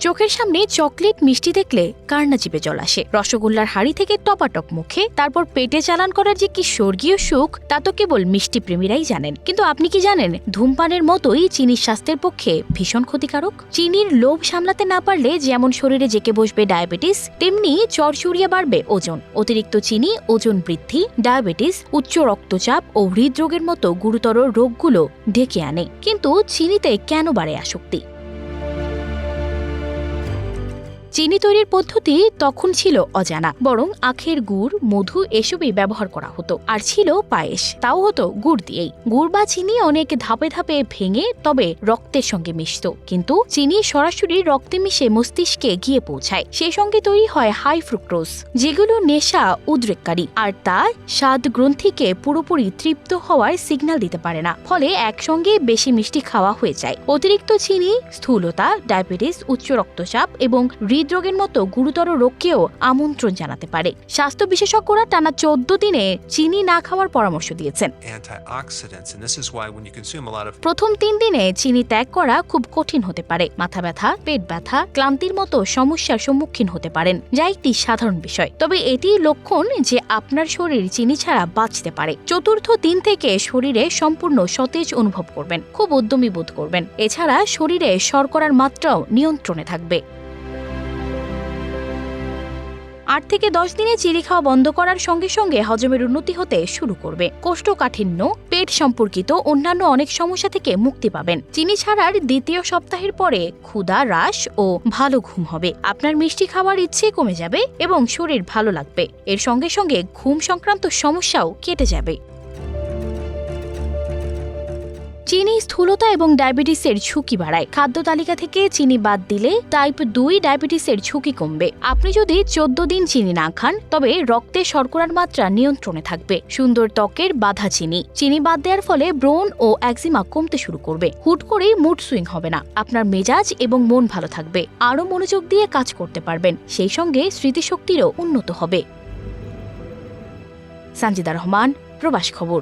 চোখের সামনে চকলেট মিষ্টি দেখলে কার না জিভে জল আসে। রসগোল্লার হাড়ি থেকে টপাটপ মুখে, তারপর পেটে চালান করার যে কি স্বর্গীয় সুখ তা তো কেবল মিষ্টি প্রেমীরাই জানেন। কিন্তু আপনি কি জানেন, ধূমপানের মতোই চিনি স্বাস্থ্যের পক্ষে ভীষণ ক্ষতিকারক। চিনির লোভ সামলাতে না পারলে যেমন শরীরে জেকে বসবে ডায়াবেটিস, তেমনি চরচড়িয়ে বাড়বে ওজন। অতিরিক্ত চিনি ওজন বৃদ্ধি, ডায়াবেটিস, উচ্চ রক্তচাপ ও হৃদরোগের মতো গুরুতর রোগগুলো ডেকে আনে। কিন্তু চিনিতে কেন বাড়ে আসক্তি? চিনি তৈরির পদ্ধতি তখন ছিল অজানা, বরং আখের গুড়, মধু এসবই ব্যবহার করা হতো। আর ছিল পায়েস, তাও হতো গুড় দিয়েই। গুড় বা চিনি অনেক ধাপে ধাপে ভেঙে তবে রক্তের সঙ্গে মিশত। কিন্তু চিনি সরাসরি রক্তে মিশে মস্তিষ্কে গিয়ে পৌঁছায়। সেই সঙ্গে তৈরি হয় হাই ফ্রুক্টোজ, যেগুলো নেশা উদ্রেককারী, আর তা স্বাদ গ্রন্থিকে পুরোপুরি তৃপ্ত হওয়ার সিগন্যাল দিতে পারে না। ফলে একসঙ্গে বেশি মিষ্টি খাওয়া হয়ে যায়। অতিরিক্ত চিনি স্থূলতা, ডায়াবেটিস, উচ্চ রক্তচাপ এবং হৃদরোগের মতো গুরুতর রোগকেও আমন্ত্রণ জানাতে পারে। স্বাস্থ্য বিশেষজ্ঞরা টানা 14 দিনে চিনি না খাওয়ার পরামর্শ দিয়েছেন। প্রথম 3 দিনে চিনি ত্যাগ করা খুব কঠিন হতে পারে। মাথা ব্যথা, পেট ব্যথা, ক্লান্তির মতো সমস্যার সম্মুখীন হতে পারেন, যা একটি সাধারণ বিষয়। তবে এটি লক্ষণ যে আপনার শরীর চিনি ছাড়া বাঁচতে পারে। চতুর্থ দিন থেকে শরীরে সম্পূর্ণ সতেজ অনুভব করবেন, খুব উদ্যমী বোধ করবেন। এছাড়া শরীরে শর্করার মাত্রাও নিয়ন্ত্রণে থাকবে। 8 থেকে 10 দিনে চিনি খাওয়া বন্ধ করার সঙ্গে সঙ্গে হজমের উন্নতি হতে শুরু করবে। কোষ্ঠকাঠিন্য, পেট সম্পর্কিত অন্যান্য অনেক সমস্যা থেকে মুক্তি পাবেন। চিনি ছাড়ার দ্বিতীয় সপ্তাহের পরে ক্ষুধা হ্রাস ও ভালো ঘুম হবে। আপনার মিষ্টি খাওয়ার ইচ্ছে কমে যাবে এবং শরীর ভালো লাগবে। এর সঙ্গে সঙ্গে ঘুম সংক্রান্ত সমস্যাও কেটে যাবে। চিনি স্থূলতা এবং ডায়াবেটিসের ঝুঁকি বাড়ায়। খাদ্য তালিকা থেকে চিনি বাদ দিলে টাইপ 2 ডায়াবেটিসের ঝুঁকি কমবে। আপনি যদি 14 দিন চিনি না খান, তবে রক্তে শর্করার মাত্রা নিয়ন্ত্রণে থাকবে। সুন্দর ত্বকের বাধা চিনি বাদ দেওয়ার ফলে ব্রণ ও একজিমা কমতে শুরু করবে। হুট করেই মুড সুইং হবে না। আপনার মেজাজ এবং মন ভালো থাকবে। আরও মনোযোগ দিয়ে কাজ করতে পারবেন। সেই সঙ্গে স্মৃতিশক্তিরও উন্নত হবে। সানজিদা রহমান, প্রবাস খবর।